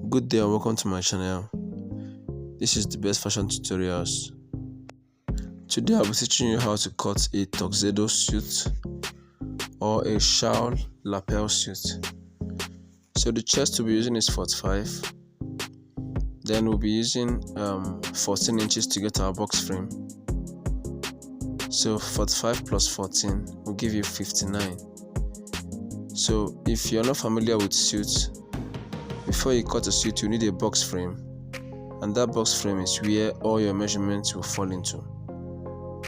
Good day and welcome to my channel. This is the best fashion tutorials. Today I'll be teaching you how to cut a tuxedo suit or a shawl lapel suit. So the chest we'll be using is 45. Then we'll be using 14 inches to get our box frame. So 45 plus 14 will give you 59. So if you're not familiar with suits, before you cut a suit you need a box frame, and that box frame is where all your measurements will fall into.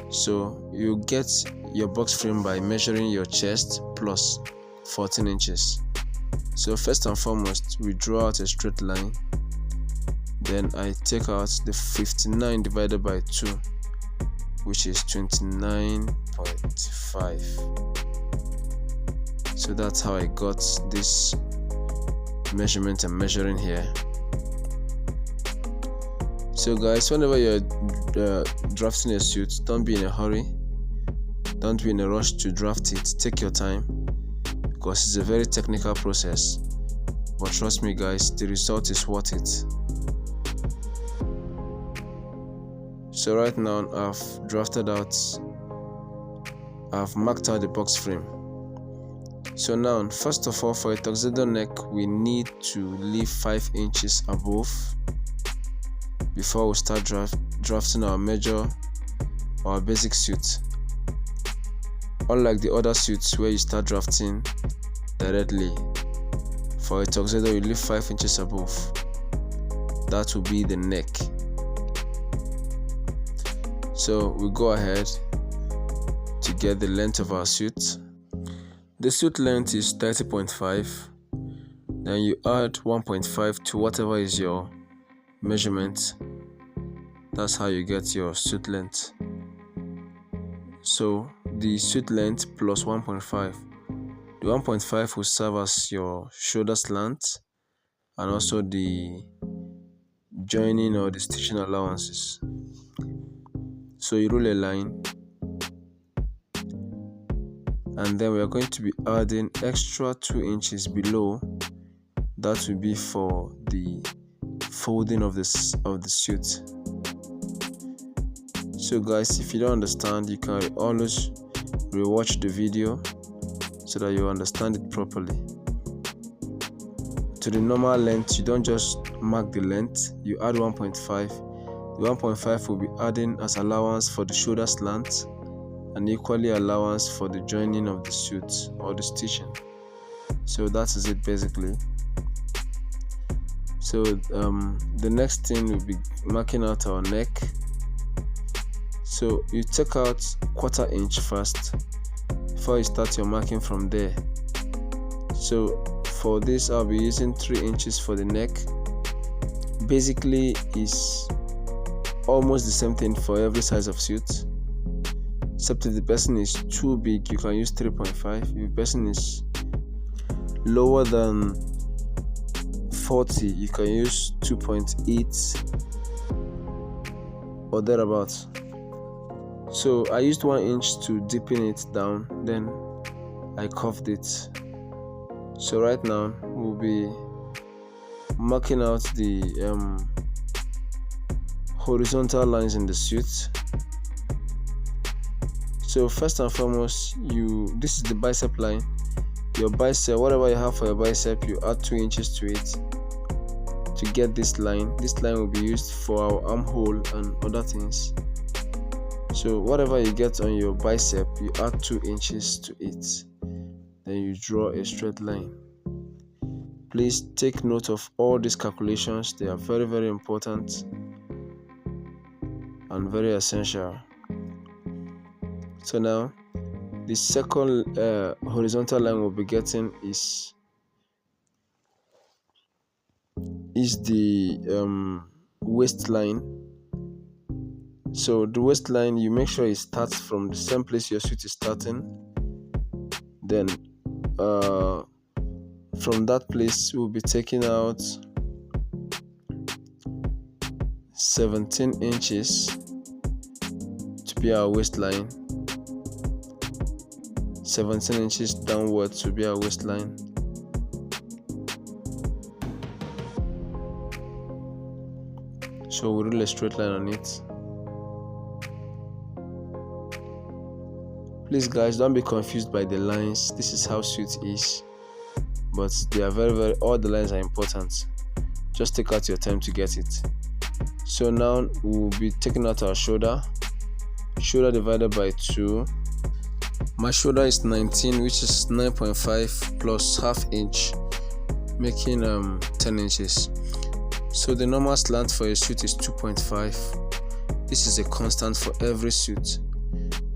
So you get your box frame by measuring your chest plus 14 inches. So first and foremost, we draw out a straight line. Then I take out the 59 divided by 2, which is 29.5. So that's how I got this measurement I'm measuring here. So guys, whenever you're drafting a suit, don't be in a hurry, don't be in a rush to draft it. Take your time, because it's a very technical process, but trust me guys, the result is worth it. So right now I've marked out the box frame. So now, first of all, for a tuxedo neck, we need to leave 5 inches above before we start drafting our basic suit. Unlike the other suits where you start drafting directly, for a tuxedo you leave 5 inches above. That will be the neck. So we go ahead to get the length of our suit. The suit length is 30.5. Then you add 1.5 to whatever is your measurement. That's how you get your suit length. So the suit length plus 1.5. The 1.5 will serve as your shoulder slant and also the joining or the stitching allowances. So you roll a line, and then we are going to be adding extra 2 inches below. That will be for the folding of the suit. So guys, if you don't understand, you can always rewatch the video so that you understand it properly. To the normal length, you don't just mark the length, you add 1.5. The 1.5 will be adding as allowance for the shoulder slant, and equally allowance for the joining of the suit or the stitching. So that is it basically. So the next thing will be marking out our neck. So you take out 1/4 inch first before you start your marking from there. So for this I'll be using 3 inches for the neck. Basically is almost the same thing for every size of suit, except if the person is too big you can use 3.5. If the person is lower than 40 you can use 2.8 or thereabouts. So I used 1 inch to deepen it down, then I curved it. So right now we'll be marking out the horizontal lines in the suit. So first and foremost, this is the bicep line. Your bicep, whatever you have for your bicep, you add 2 inches to it to get this line. This line will be used for our armhole and other things. So whatever you get on your bicep, you add 2 inches to it. Then you draw a straight line. Please take note of all these calculations. They are very, very important and very essential. So now the second horizontal line we'll be getting is the waistline. So the waistline, you make sure it starts from the same place your suit is starting. Then from that place we'll be taking out 17 inches to be our waistline. 17 inches downwards to be our waistline. So we rule a straight line on it. Please guys, don't be confused by the lines. This is how suit is, but they are very all the lines are important. Just take out your time to get it. So now we'll be taking out our shoulder divided by 2. My shoulder is 19, which is 9.5 plus half inch, making 10 inches. So the normal slant for a suit is 2.5. This is a constant for every suit.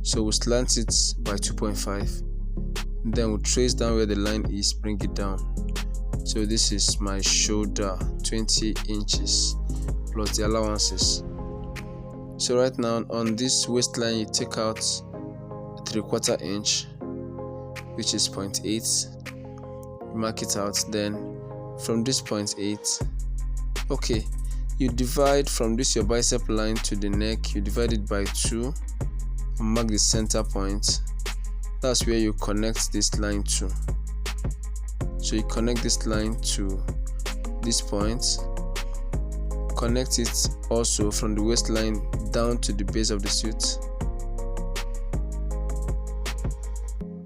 So we'll slant it by 2.5. Then we'll trace down where the line is, bring it down. So this is my shoulder, 20 inches plus the allowances. So right now on this waistline, you take out 3/4 inch, which is 0.8. You mark it out. Then from this 0.8, okay, you divide from this your bicep line to the neck, you divide it by 2 and mark the center point. That's where you connect this line to. So you connect this line to this point, connect it also from the waistline down to the base of the suit.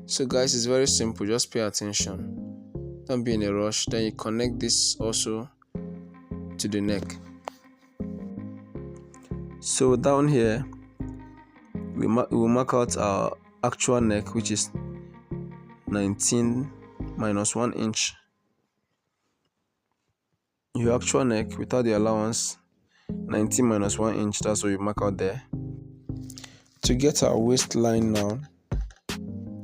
So guys, it's very simple, just pay attention, don't be in a rush. Then you connect this also to the neck. So down here we will mark out our actual neck, which is 19 minus 1 inch. Your actual neck without the allowance, 19 minus 1 inch, that's what you mark out there. To get our waistline now,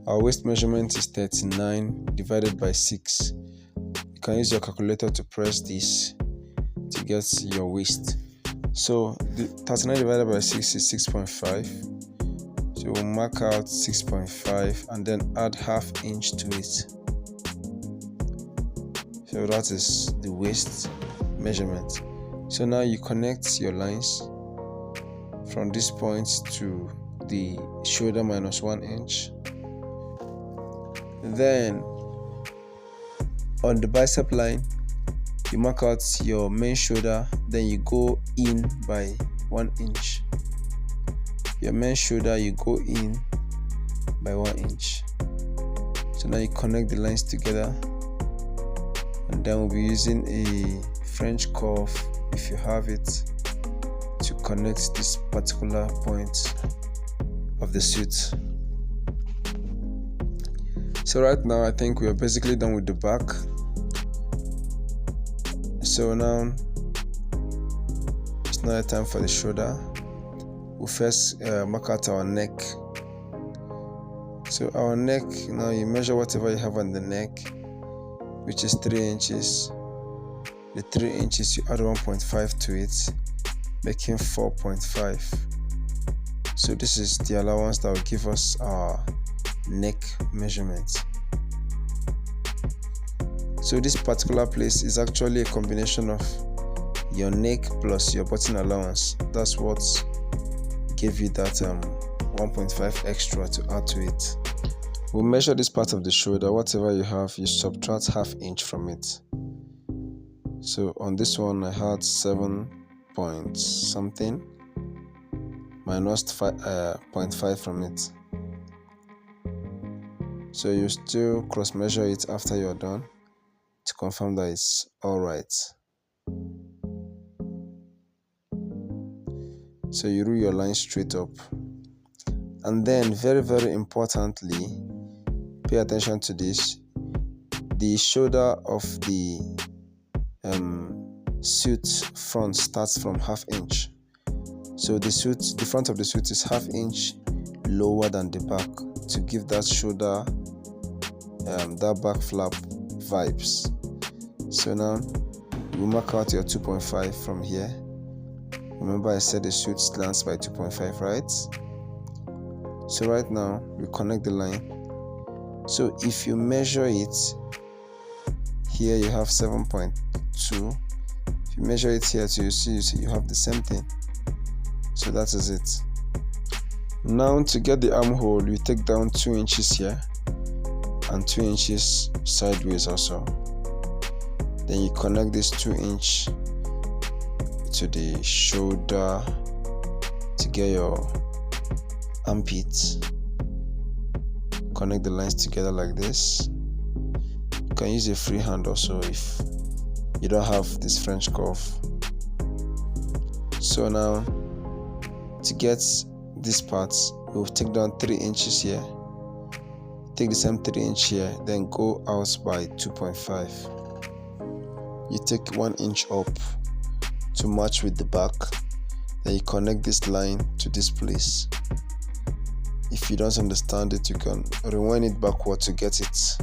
our waist measurement is 39 divided by 6. You can use your calculator to press this to get your waist. So the 39 divided by 6 is 6.5. So we'll mark out 6.5 and then add half inch to it. So that is the waist measurement. So now you connect your lines from this point to the shoulder minus 1 inch. Then on the bicep line, you mark out your main shoulder, then you go in by 1 inch. Your main shoulder, you go in by 1 inch. So now you connect the lines together, and then we'll be using a French curve, if you have it, to connect this particular point of the suit. So right now I think we are basically done with the back. So now it's now time for the shoulder. We'll first mark out our neck. So our neck, now you measure whatever you have on the neck, which is 3 inches. The 3 inches, you add 1.5 to it, making 4.5. So this is the allowance that will give us our neck measurement. So this particular place is actually a combination of your neck plus your button allowance. That's what gave you that 1.5 extra to add to it. We'll measure this part of the shoulder. Whatever you have, you subtract half inch from it. So on this one I had 7 point something minus 0.5 from it. So you still cross measure it after you're done to confirm that it's alright. So you rule your line straight up, and then very importantly, pay attention to this. The shoulder of the suit front starts from half inch. So the front of the suit is half inch lower than the back to give that shoulder that back flap vibes. So now you mark out your 2.5 from here. Remember I said the suit slants by 2.5, right? So right now we connect the line. So if you measure it here, you have 7.2. If you measure it here too, you see you have the same thing. So that is it. Now to get the armhole, you take down 2 inches here and 2 inches sideways also. Then you connect this 2 inch to the shoulder to get your armpit. Connect the lines together like this. You can use a free hand also if you don't have this French curve. So now to get this part, we'll take down 3 inches here, take the same 3 inch here, then go out by 2.5. You take 1 inch up to match with the back, then you connect this line to this place. If you don't understand it, you can rewind it backward to get it.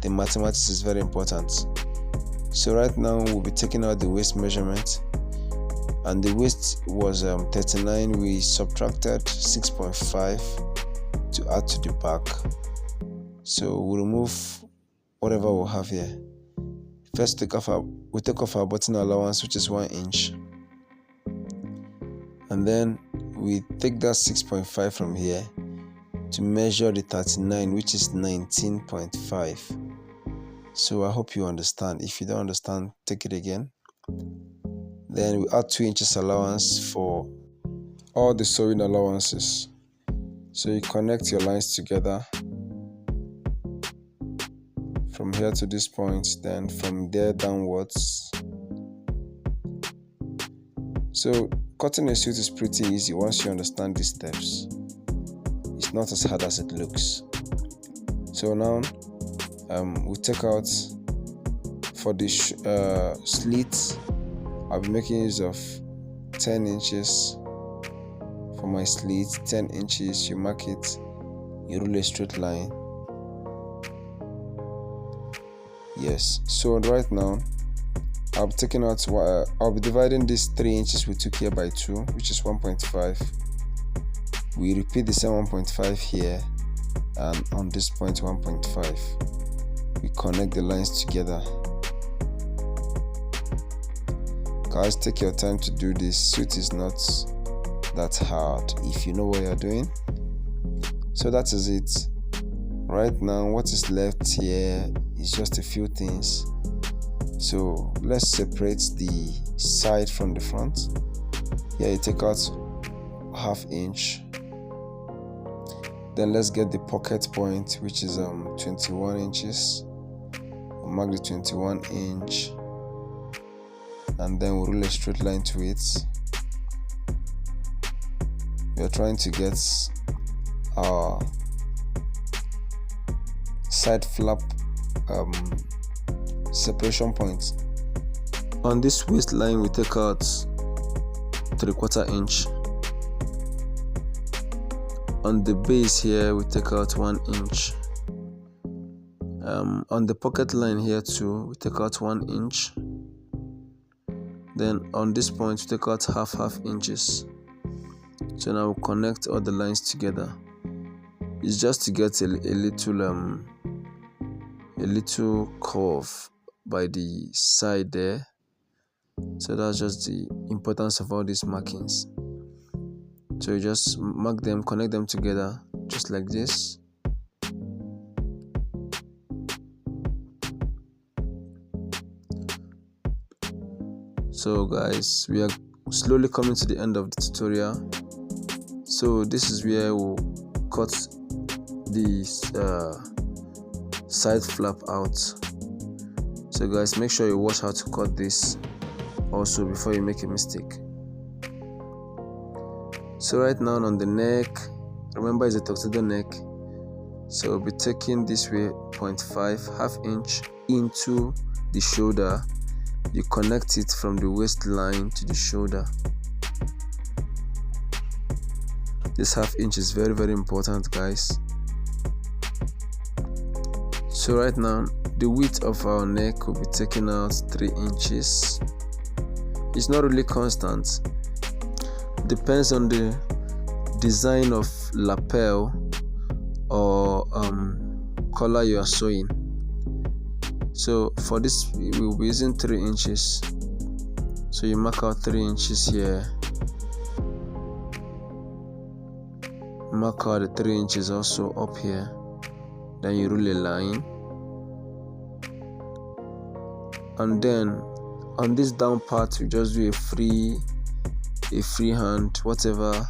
The mathematics is very important. So right now we'll be taking out the waist measurement, and the waist was 39. We subtracted 6.5 to add to the back. So we'll remove whatever we'll have here. First we take off our button allowance, which is 1 inch, and then we take that 6.5 from here to measure the 39, which is 19.5. So I hope you understand. If you don't understand, take it again. Then we add 2 inches allowance for all the sewing allowances. So you connect your lines together from here to this point, then from there downwards. So cutting a suit is pretty easy once you understand these steps. It's not as hard as it looks. So now we take out for the slit. I'll be making use of 10 inches for my slit. 10 inches, you mark it, you rule a straight line. Yes, so right now I'll be taking out, I'll be dividing this 3 inches we took here by 2, which is 1.5. We repeat the same 1.5 here, and on this point 1.5. We connect the lines together. Guys, take your time to do this. Suit is not that hard if you know what you're doing. So that is it. Right now what is left here is just a few things. So let's separate the side from the front. Here you take out ½ inch. Then let's get the pocket point, which is 21 inches. We'll mark the 21 inch, and then we'll rule a straight line to it. We are trying to get our side flap separation point. On this waistline we take out 3/4 inch. On the base here we take out 1 inch. On the pocket line here too we take out 1 inch. Then on this point we take out half inches. So now we'll connect all the lines together. It's just to get a little curve by the side there. So that's just the importance of all these markings. So you just mark them, connect them together just like this. So guys, we are slowly coming to the end of the tutorial. So this is where we'll cut the side flap out. So guys, make sure you watch how to cut this also before you make a mistake. So right now on the neck, remember it's a tuxedo neck, so we'll be taking this way 0.5 ½ inch into the shoulder. You connect it from the waistline to the shoulder. This ½ inch is very important, guys. So right now the width of our neck will be taken out 3 inches. It's not really constant, depends on the design of lapel or collar you are sewing. So for this we will be using 3 inches. So you mark out 3 inches here, mark out the 3 inches also up here, then you rule a line, and then on this down part, you just do a free hand, whatever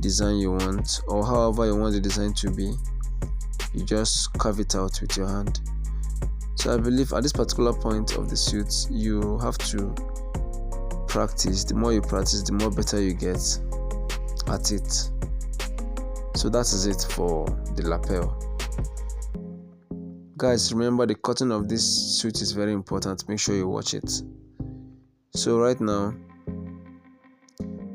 design you want, or however you want the design to be. You just carve it out with your hand. So I believe at this particular point of the suit, you have to practice. The more you practice, the more better you get at it. So that is it for the lapel. Guys, remember the cutting of this suit is very important. Make sure you watch it. So right now,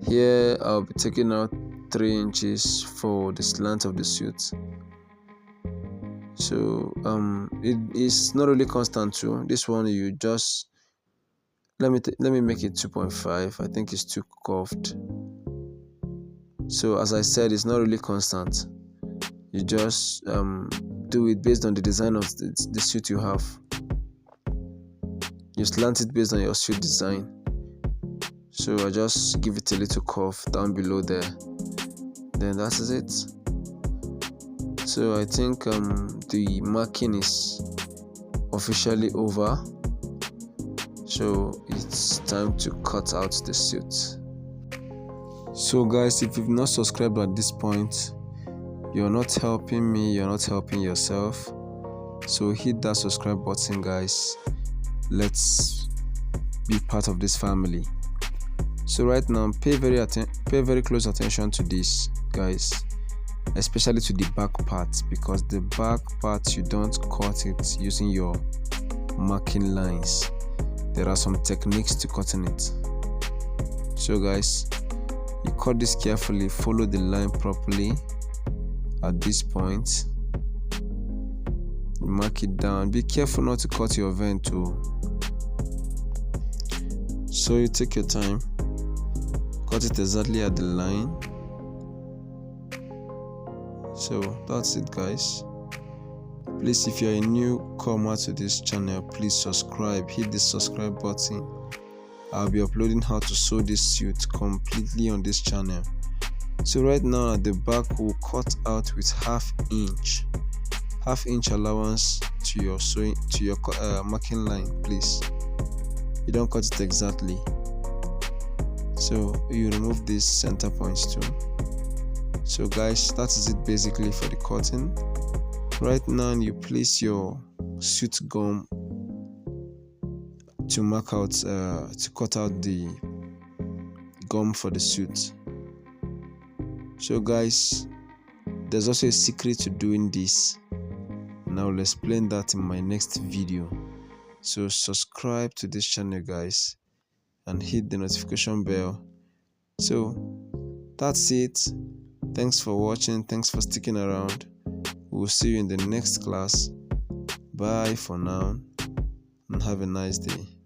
here I'll be taking out 3 inches for the slant of the suit. So it is not really constant too. This one you just let me make it 2.5. I think it's too curved. So as I said, it's not really constant. You just do it based on the design of the suit you have. You slant it based on your suit design. So I just give it a little curve down below there. Then that is it. So I think the marking is officially over. So it's time to cut out the suit. So guys, if you've not subscribed at this point, you're not helping me, you're not helping yourself. So hit that subscribe button, guys. Let's be part of this family. So right now, pay very close attention to this, guys, especially to the back part, because the back part you don't cut it using your marking lines. There are some techniques to cutting it. So guys, you cut this carefully, follow the line properly at this point. You mark it down. Be careful not to cut your vein too. So you take your time, cut it exactly at the line. So that's it, guys. Please, if you're a newcomer to this channel, please subscribe. Hit the subscribe button. I'll be uploading how to sew this suit completely on this channel. So right now at the back, we'll cut out with half inch allowance to your marking line. Please, you don't cut it exactly. So you remove these center points too. So guys, that is it basically for the cutting. Right now you place your suit gum to mark out to cut out the gum for the suit. So guys, there's also a secret to doing this, and I will explain that in my next video. So subscribe to this channel, guys, and hit the notification bell. So that's it. Thanks for watching. Thanks for sticking around. We'll see you in the next class. Bye for now, and have a nice day.